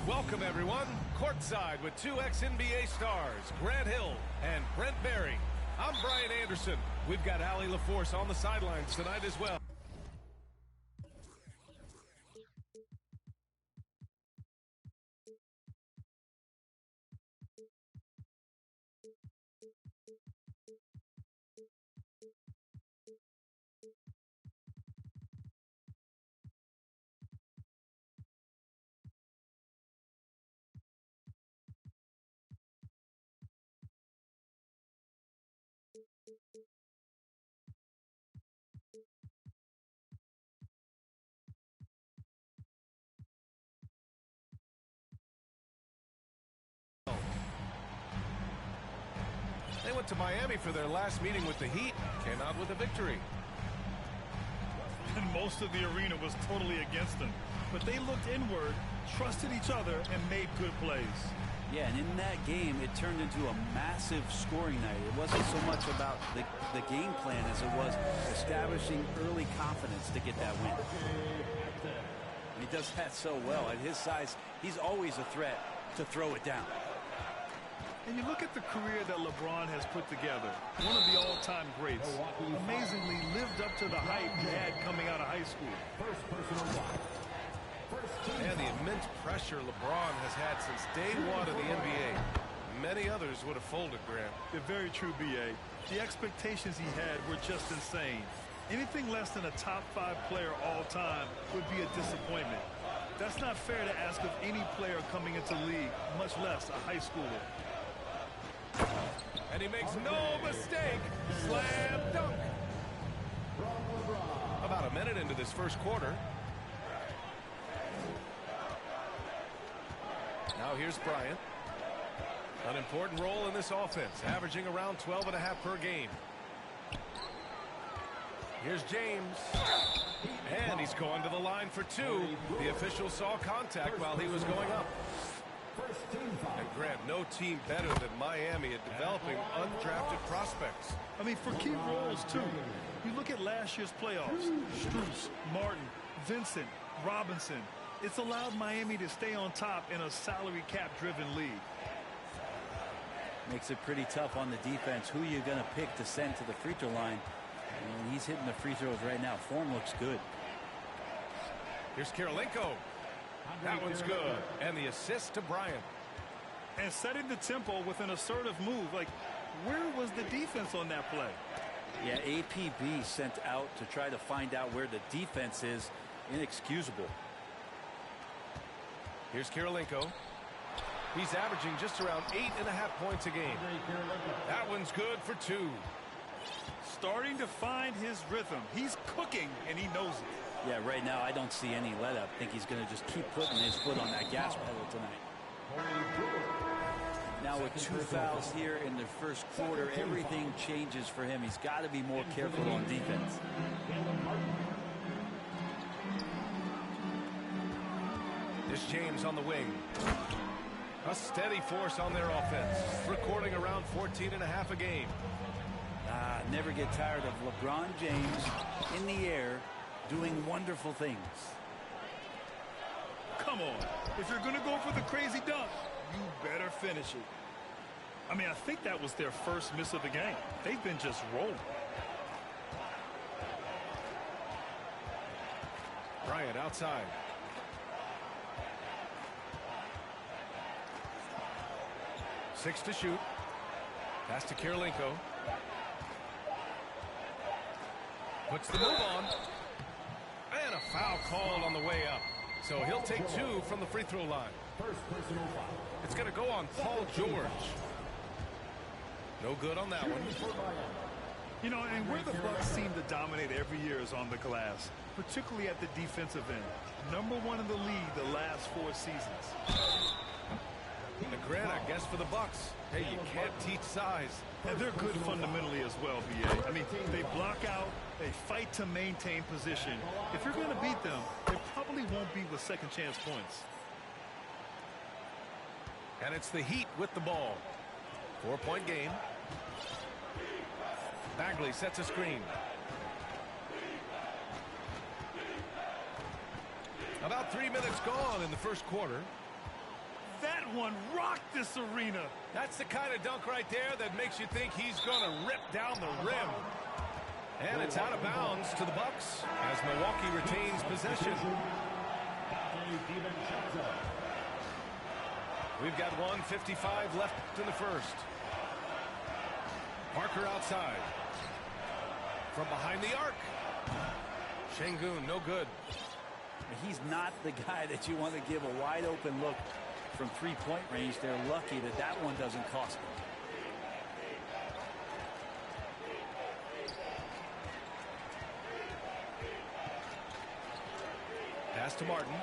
Welcome, everyone. Courtside with two ex-NBA stars, Grant Hill and Brent Barry. I'm Brian Anderson. We've got Allie LaForce on the sidelines tonight as well. They went to Miami for their last meeting with the Heat, came out with a victory. And most of the arena was totally against them. But they looked inward, trusted each other, and made good plays. Yeah, and in that game, it turned into a massive scoring night. It wasn't so much about the game plan as it was establishing early confidence to get that win. And he does that so well. At his size, he's always a threat to throw it down. And you look at the career that LeBron has put together. One of the all-time greats. Amazingly lived up to the hype he had coming out of high school. And the immense pressure LeBron has had since day one of the NBA. Many others would have folded, Grant. They're very true, B.A. The expectations he had were just insane. Anything less than a top 5 player all time would be a disappointment. That's not fair to ask of any player coming into the league, much less a high schooler. And he makes no mistake. Slam dunk. About a minute into this first quarter. Now here's Bryant. An important role in this offense, averaging around 12.5 per game. Here's James. And he's going to the line for two. The official saw contact while he was going up. And Grant, no team better than Miami at developing undrafted prospects. I mean, for key roles, too. You look at last year's playoffs. Strus, Martin, Vincent, Robinson. It's allowed Miami to stay on top in a salary cap-driven league. Makes it pretty tough on the defense. Who are you going to pick to send to the free throw line? And he's hitting the free throws right now. Form looks good. Here's Karolinko. That one's good. And the assist to Bryant. And setting the tempo with an assertive move. Like, where was the defense on that play? Yeah, APB sent out to try to find out where the defense is. Inexcusable. Here's Karolinko. He's averaging just around 8.5 points a game. That one's good for two. Starting to find his rhythm. He's cooking, and he knows it. Yeah, right now I don't see any let-up. I think he's going to just keep putting his foot on that gas pedal tonight. Now with 2 fouls here in the first quarter, everything changes for him. He's got to be more careful on defense. This James on the wing. A steady force on their offense, recording around 14.5 a game. Never get tired of LeBron James in the air doing wonderful things. Come on. If you're going to go for the crazy dunk, you better finish it. I mean, I think that was their first miss of the game. They've been just rolling. Bryant outside. Six to shoot. Pass to Karolinko. Puts the move on. And a foul called on the way up. So he'll take 2 from the free throw line. It's going to go on Paul George. No good on that one. You know, and where the Bucks seem to dominate every year is on the glass, particularly at the defensive end. #1 in the league the last 4 seasons. And Grant, I guess for the Bucks, hey, you can't teach size. And they're good fundamentally as well, B.A. I mean, they block out, they fight to maintain position. If you're going to beat them, it probably won't be with second chance points. And it's the Heat with the ball. 4-point game. Bagley sets a screen. About 3 minutes gone in the first quarter. That one rocked this arena. That's the kind of dunk right there that makes you think he's going to rip down the rim. And it's out of bounds to the Bucks as Milwaukee retains possession. We've got 1:55 left in the first. Parker outside. From behind the arc. Şengün, no good. He's not the guy that you want to give a wide open look from three-point range. They're lucky that that one doesn't cost them. Pass to Martin.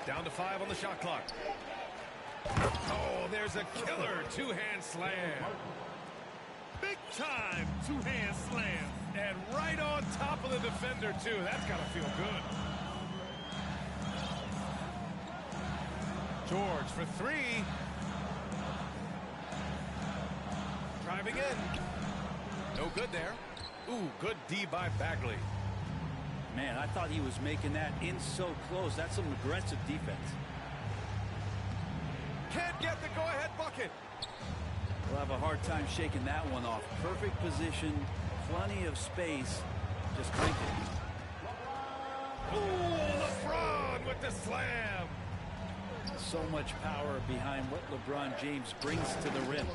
Down to 5 on the shot clock. Oh, there's a killer two-hand slam. Big time two-hand slam. And right on top of the defender, too. That's got to feel good. George for 3. Driving in. No good there. Ooh, good D by Bagley. Man, I thought he was making that in so close. That's some aggressive defense. Can't get the go-ahead bucket. We'll have a hard time shaking that one off. Perfect position, plenty of space. Just crank it. Ooh, LeBron with the slam. So much power behind what LeBron James brings to the rim.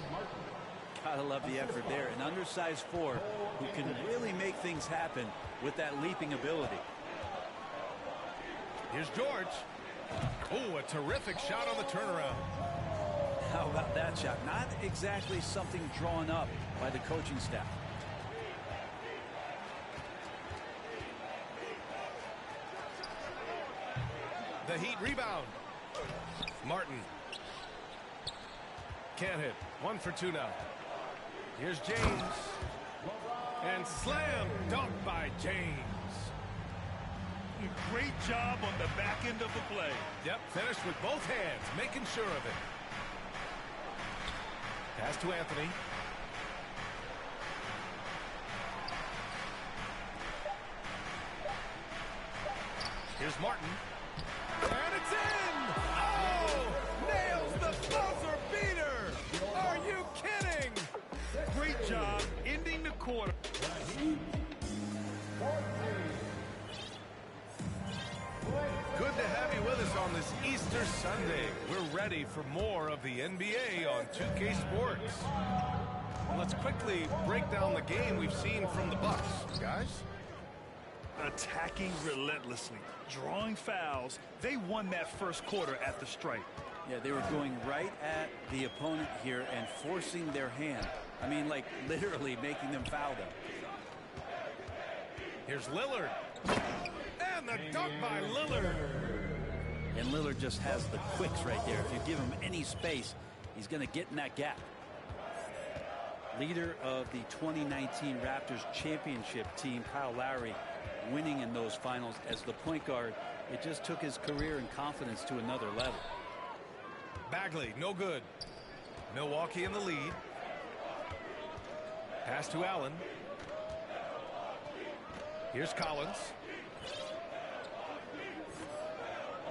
Gotta love the effort there. An undersized 4 who can really make things happen with that leaping ability. Here's George. Oh, a terrific shot on the turnaround. How about that shot? Not exactly something drawn up by the coaching staff. The Heat rebound. Martin. Can't hit. 1 for 2 now. Here's James. And slam dunk by James. Great job on the back end of the play. Yep, finished with both hands, making sure of it. Pass to Anthony. Here's Martin. And it's in! Oh! Nails the buzzer beater! Are you kidding? Great job ending the quarter. Good to have you with us on this Easter Sunday. We're ready for more of the NBA on 2K Sports. Let's quickly break down the game we've seen from the Bucks, guys. Attacking relentlessly, drawing fouls. They won that first quarter at the stripe. Yeah, they were going right at the opponent here and forcing their hand. I mean, like literally making them foul them. Here's Lillard. And the dunk by Lillard. And Lillard just has the quicks right there. If you give him any space, he's going to get in that gap. Leader of the 2019 Raptors championship team, Kyle Lowry, winning in those finals as the point guard. It just took his career and confidence to another level. Bagley, no good. Milwaukee in the lead. Pass to Allen. Here's Collins.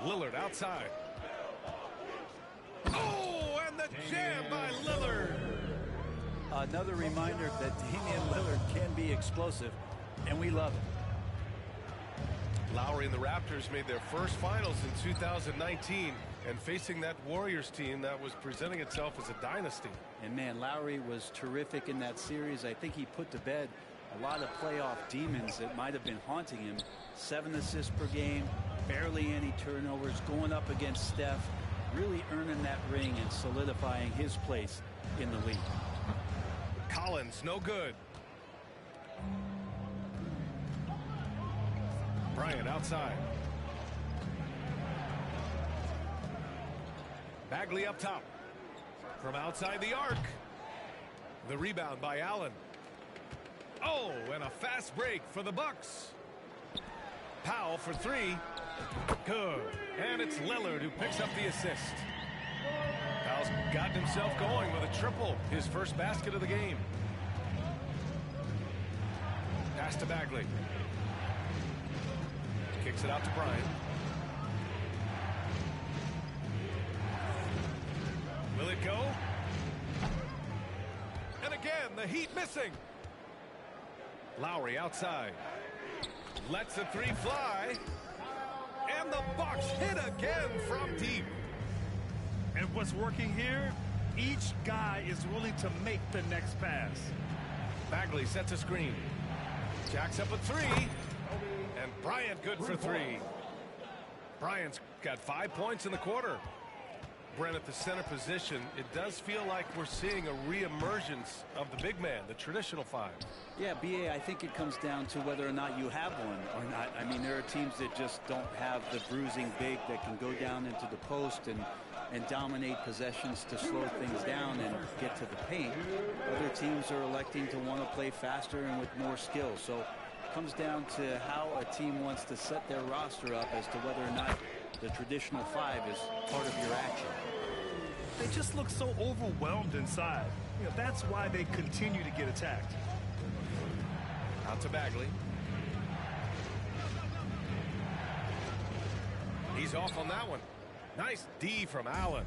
Lillard outside. Oh, and the jam by Lillard. Another reminder that Damian Lillard can be explosive, and we love it. Lowry and the Raptors made their first finals in 2019, and facing that Warriors team that was presenting itself as a dynasty. And man, Lowry was terrific in that series. I think he put to bed a lot of playoff demons that might have been haunting him. 7 assists per game, barely any turnovers, going up against Steph, really earning that ring and solidifying his place in the league. Collins, no good. Bryant outside. Bagley up top. From outside the arc. The rebound by Allen. Oh, and a fast break for the Bucks. Powell for 3. Good. And it's Lillard who picks up the assist. Powell's gotten himself going with a triple, his first basket of the game. Pass to Bagley. Kicks it out to Bryant. Will it go? And again, the Heat missing. Lowry outside. Lets the three fly. And the Bucks hit again from deep. And what's working here? Each guy is willing to make the next pass. Bagley sets a screen. Jacks up a three. And Bryant good for three. Bryant's got 5 points in the quarter. Brent, at the center position, it does feel like we're seeing a re-emergence of the big man, the traditional five. Yeah, B.A., I think it comes down to whether or not you have one or not. I mean, there are teams that just don't have the bruising big that can go down into the post and dominate possessions to slow things down and get to the paint. Other teams are electing to want to play faster and with more skill. So it comes down to how a team wants to set their roster up as to whether or not the traditional five is part of your action. They just look so overwhelmed inside. You know, that's why they continue to get attacked. Out to Bagley. He's off on that one. Nice D from Allen.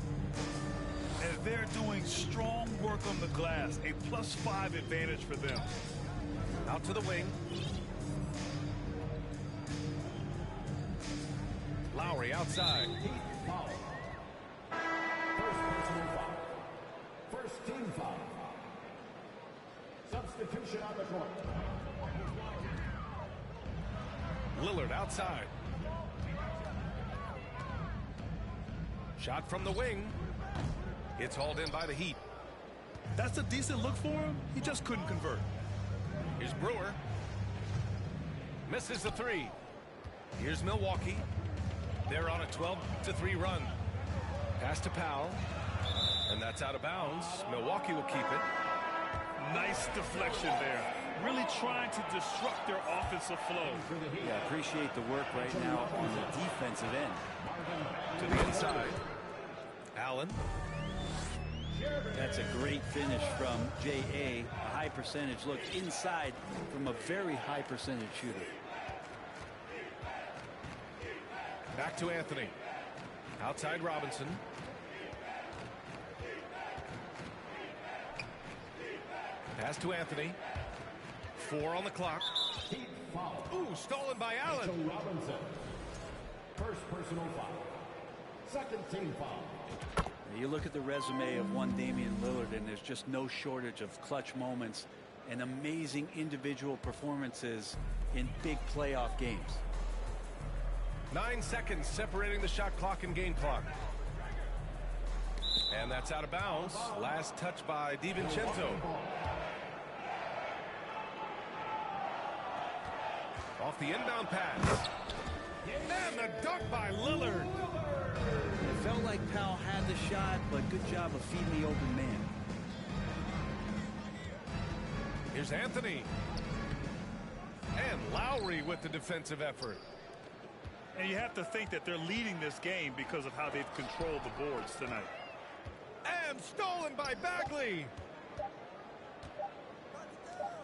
And they're doing strong work on the glass. A +5 advantage for them. Out to the wing. Lowry outside. First team foul. Substitution on the court. Lillard outside. Shot from the wing. It's hauled in by the Heat. That's a decent look for him. He just couldn't convert. Here's Brewer. Misses the three. Here's Milwaukee. They're on a 12-3 run. Pass to Powell. And that's out of bounds. Milwaukee will keep it. Nice deflection there. Really trying to disrupt their offensive flow. Yeah, appreciate the work right now on the defensive end. To the inside. Allen. That's a great finish from J.A. A high percentage look inside from a very high percentage shooter. Back to Anthony. Outside Robinson. Pass to Anthony. 4 on the clock. Ooh, stolen by Allen. Robinson. First personal foul. Second team foul. You look at the resume of one Damian Lillard, and there's just no shortage of clutch moments and amazing individual performances in big playoff games. 9 seconds separating the shot clock and game clock. And that's out of bounds. Last touch by DiVincenzo. Off the inbound pass. And the dunk by Lillard. It felt like Powell had the shot, but good job of feeding the open man. Here's Anthony. And Lowry with the defensive effort. And you have to think that they're leading this game because of how they've controlled the boards tonight. And stolen by Bagley.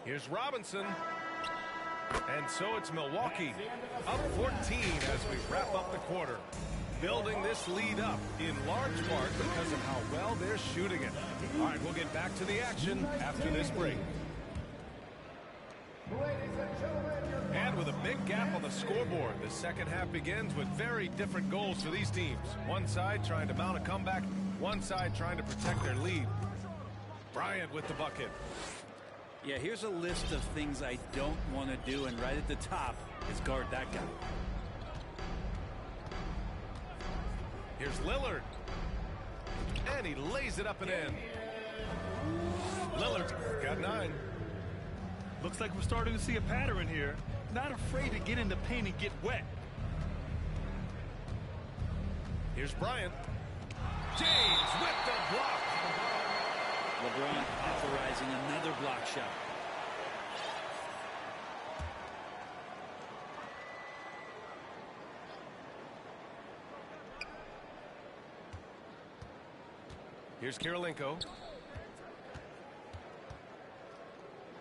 Here's Robinson. And so it's Milwaukee up 14 as we wrap up the quarter. Building this lead up in large part because of how well they're shooting it. All right, we'll get back to the action after this break. And with a big gap on the scoreboard, the second half begins with very different goals for these teams. One side trying to mount a comeback, one side trying to protect their lead. Bryant with the bucket. Yeah, here's a list of things I don't want to do, and right at the top is guard that guy. Here's Lillard. And he lays it up and in. Lillard got 9. Looks like we're starting to see a pattern here. Not afraid to get in the paint and get wet. Here's Bryant. James with the block. LeBron authorizing another block shot. Here's Kirilenko.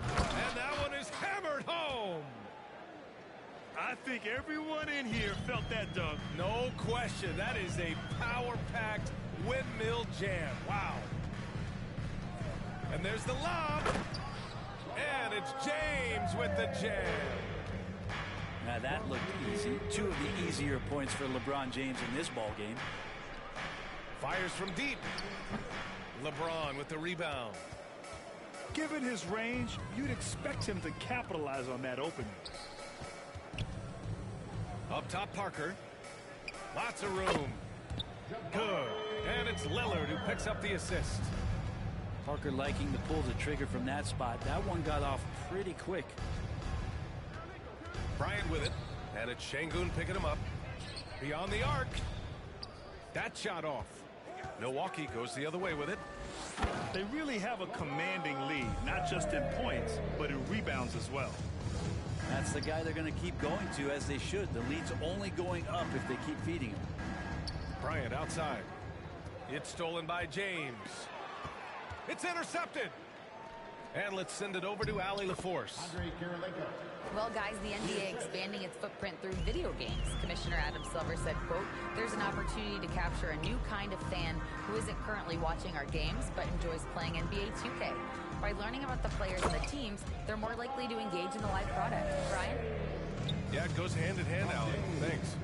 And that one is hammered home. I think everyone in here felt that dunk. No question. That is a power-packed windmill jam. Wow. And there's the lob. And it's James with the jam. Now that looked easy. 2 of the easier points for LeBron James in this ball game. Fires from deep. LeBron with the rebound. Given his range, you'd expect him to capitalize on that opening. Up top, Parker. Lots of room. Good. And it's Lillard who picks up the assist. Parker liking to pull the trigger from that spot. That one got off pretty quick. Bryant with it. And it's Şengün picking him up. Beyond the arc. That shot off. Milwaukee goes the other way with it. They really have a commanding lead, not just in points, but in rebounds as well. That's the guy they're going to keep going to, as they should. The lead's only going up if they keep feeding him. Bryant outside. It's stolen by James. It's intercepted. And let's send it over to Allie LaForce. Well, guys, the NBA expanding its footprint through video games. Commissioner Adam Silver said, quote, there's an opportunity to capture a new kind of fan who isn't currently watching our games but enjoys playing NBA 2K. By learning about the players and the teams, they're more likely to engage in the live product. Brian? Yeah, it goes hand in hand, Allie. Thanks.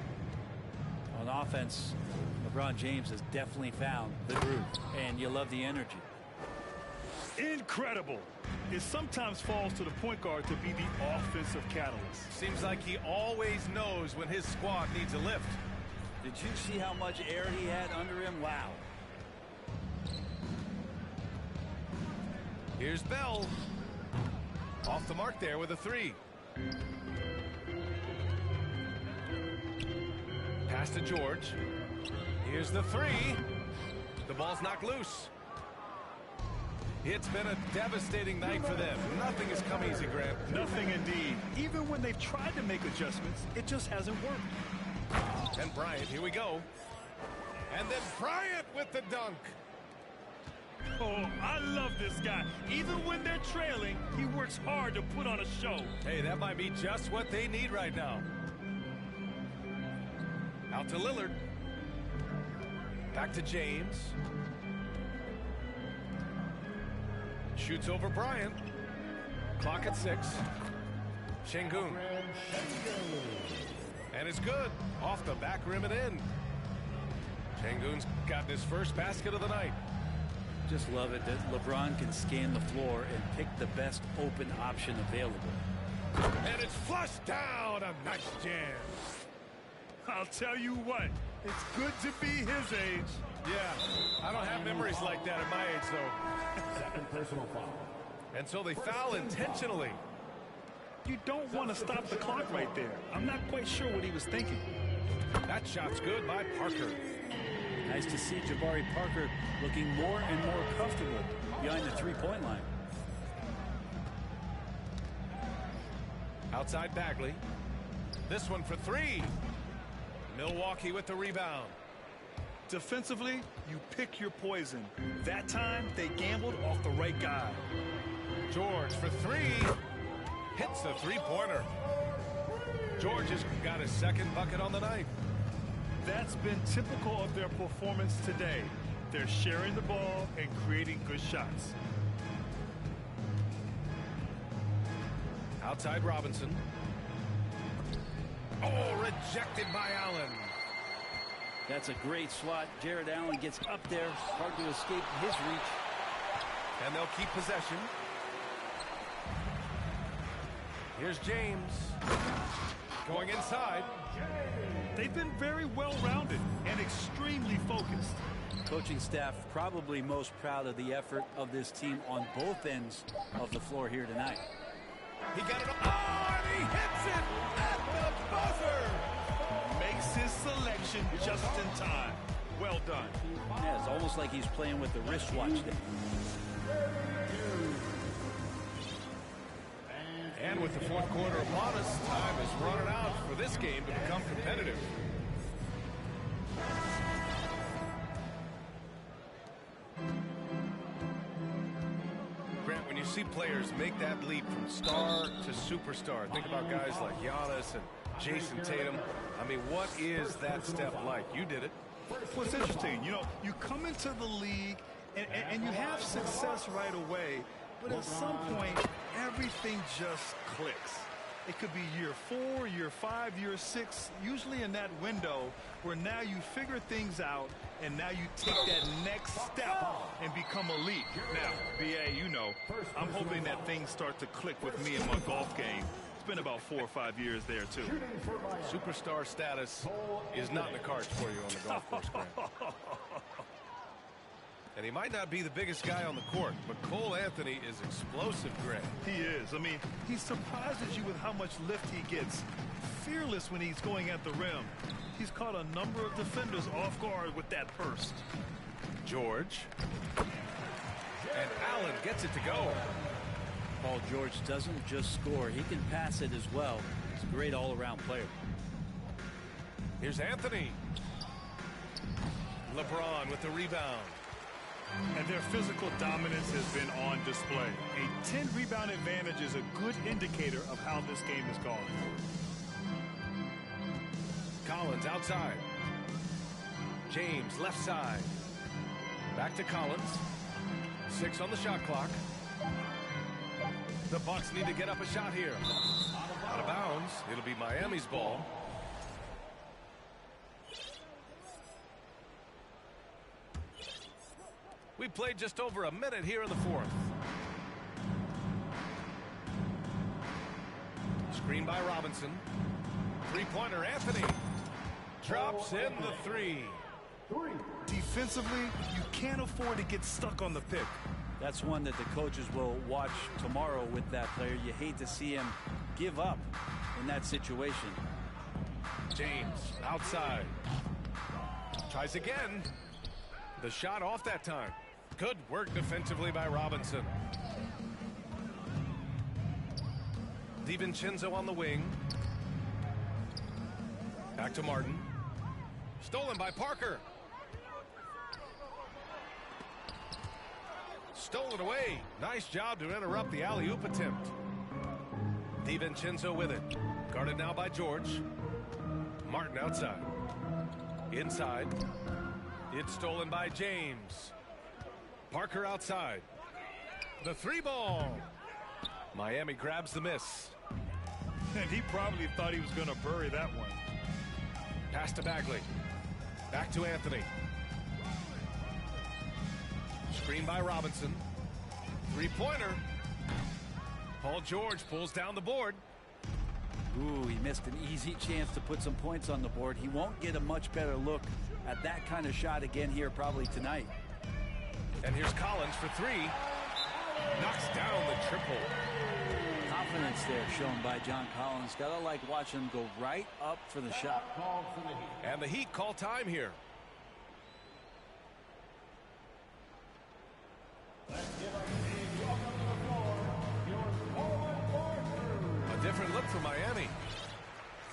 On offense, LeBron James has definitely found the groove, and you love the energy. Incredible. It sometimes falls to the point guard to be the offensive catalyst. Seems like he always knows when his squad needs a lift. Did you see how much air he had under him? Wow. Here's Bell. Off the mark there with a 3. Pass to George. Here's the 3. The ball's knocked loose. It's been a devastating night for them. Nothing has come easy, Grant. Nothing indeed. Even when they've tried to make adjustments, it just hasn't worked. And Bryant, here we go. And then Bryant with the dunk. Oh, I love this guy. Even when they're trailing, he works hard to put on a show. Hey, that might be just what they need right now. Out to Lillard. Back to James. Shoots over Bryant. Clock at 6. Şengün. And it's good. Off the back rim and in. Şengün's got his first basket of the night. Just love it that LeBron can scan the floor and pick the best open option available. And it's flushed down. A nice jam. I'll tell you what, it's good to be his age. Yeah, I don't have memories like that at my age, though. Second personal foul. And so they foul intentionally. You don't want to stop the clock right there. I'm not quite sure what he was thinking. That shot's good by Parker. Nice to see Jabari Parker looking more and more comfortable behind the three-point line. Outside Bagley. This one for 3. Milwaukee with the rebound. Defensively, you pick your poison. That time, they gambled off the right guy. George for 3. Hits the three-pointer. George has got his second bucket on the night. That's been typical of their performance today. They're sharing the ball and creating good shots. Outside Robinson. Oh, rejected by Allen. That's a great swat. Jared Allen gets up there. Hard to escape his reach. And they'll keep possession. Here's James. Going inside. They've been very well-rounded and extremely focused. Coaching staff probably most proud of the effort of this team on both ends of the floor here tonight. He got it. Oh, and he hits it at the buzzer. Makes his selection just in time. Well done. Yeah, it's almost like he's playing with the wristwatch there. And with the fourth quarter upon us, time is running out for this game to become competitive. Grant, when you see players make that leap from star to superstar, think about guys like Giannis and Jason Tatum. I mean, what is that step like? You did it. Well, it's interesting. You know, you come into the league and you have success right away, but at some point, everything just clicks. It could be year 4, year 5, year 6, usually in that window where now you figure things out and now you take that next step and become elite. Now, BA, you know, I'm hoping that things start to click with me in my golf game. It's been about 4 or 5 years there, too. Superstar status is not in the cards for you on the golf course, Grant. And he might not be the biggest guy on the court, but Cole Anthony is explosive, Grant. He is. I mean, he surprises you with how much lift he gets. Fearless when he's going at the rim. He's caught a number of defenders off guard with that burst. George. And Allen gets it to go. Paul George doesn't just score. He can pass it as well. He's a great all-around player. Here's Anthony. LeBron with the rebound. And their physical dominance has been on display. A 10-rebound advantage is a good indicator of how this game is going. Collins outside. James left side. Back to Collins. 6 on the shot clock. The Bucks need to get up a shot here. Out of bounds. It'll be Miami's ball. We played just over a minute here in the 4th. Screen by Robinson. Three-pointer, Anthony. Drops in the 3. Defensively, you can't afford to get stuck on the pick. That's one that the coaches will watch tomorrow with that player. You hate to see him give up in that situation. James outside. Tries again. The shot off that time. Good work defensively by Robinson. DiVincenzo on the wing. Back to Martin. Stolen by Parker. Stolen away. Nice job to interrupt the alley-oop attempt. DiVincenzo with it. Guarded now by George. Martin outside. Inside. It's stolen by James. Parker outside. The 3-ball. Miami grabs the miss. And he probably thought he was going to bury that one. Pass to Bagley. Back to Anthony. Screen by Robinson. 3-pointer. Paul George pulls down the board. Ooh, he missed an easy chance to put some points on the board. He won't get a much better look at that kind of shot again here probably tonight. And here's Collins for 3. Knocks down the triple. Confidence there shown by John Collins. Gotta like watching him go right up for the shot. And the Heat call time here. A different look for Miami.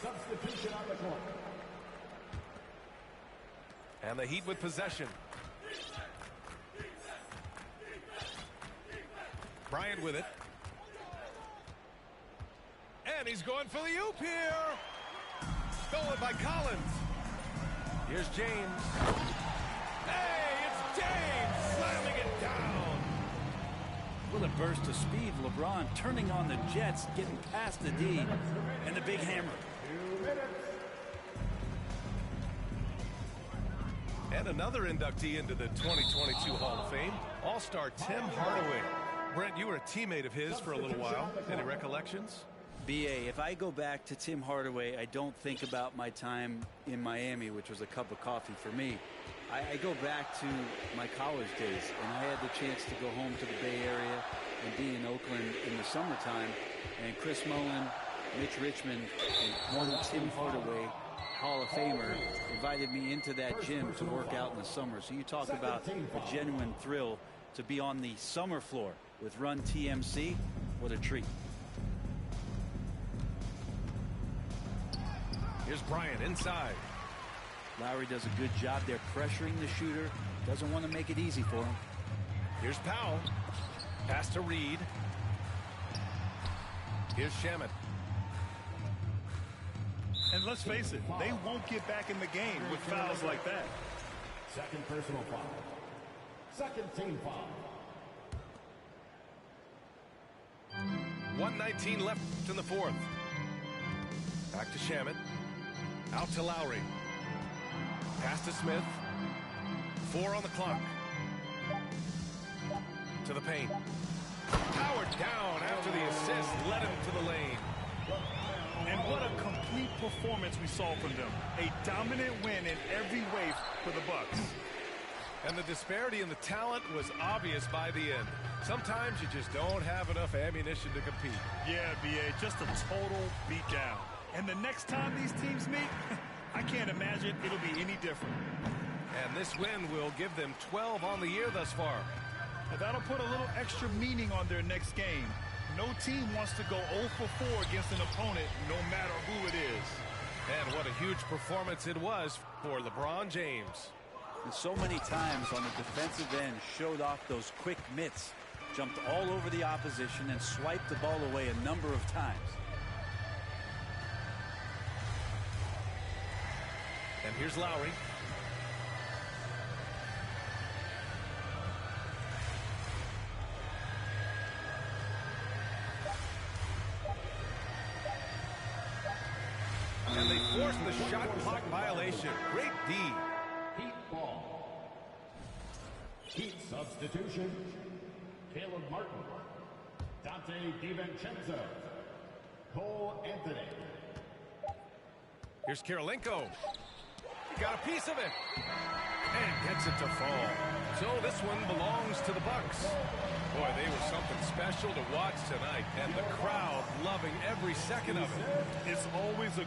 Substitution on the court. And the Heat with possession. Bryant with it. And he's going for the oop here. Stolen by Collins. Here's James. Hey, it's James slamming it down. With a burst of speed, LeBron turning on the Jets, getting past the D, and the big hammer. And another inductee into the 2022 Hall of Fame, All-Star Tim Hardaway. Brent, you were a teammate of his for a little while. Any recollections? BA, if I go back to Tim Hardaway, I don't think about my time in Miami, which was a cup of coffee for me. I go back to my college days, and I had the chance to go home to the Bay Area and be in Oakland in the summertime. And Chris Mullin, Mitch Richmond, and one Tim Hardaway, Hall of Famer, invited me into that gym to work out in the summer. So you talk about a genuine thrill to be on the summer floor with Run TMC. What a treat. Here's Bryant inside. Lowry does a good job there pressuring the shooter. Doesn't want to make it easy for him. Here's Powell. Pass to Reed. Here's Shamet. And let's face it, they won't get back in the game with fouls like that. Second personal foul. Second team foul. 1:19 left in the fourth. Back to Shamet. Out to Lowry. Pass to Smith. 4 on the clock. To the paint. Powered down after the assist. Led him to the lane. And what a complete performance we saw from them. A dominant win in every way for the Bucks. And the disparity in the talent was obvious by the end. Sometimes you just don't have enough ammunition to compete. Yeah, B.A., just a total beatdown. And the next time these teams meet, I can't imagine it'll be any different. And this win will give them 12 on the year thus far. And that'll put a little extra meaning on their next game. No team wants to go 0 for 4 against an opponent, no matter who it is. And what a huge performance it was for LeBron James. And so many times on the defensive end showed off those quick mitts, jumped all over the opposition and swiped the ball away a number of times. And here's Lowry. And they force the shot clock violation. Great D. Heat ball. Heat substitution. Caleb Martin. Dante DiVincenzo. Cole Anthony. Here's Kirilenko. Got a piece of it. And gets it to fall. So this one belongs to the Bucks. Boy, they were something special to watch tonight. And the crowd loving every second of it. It's always a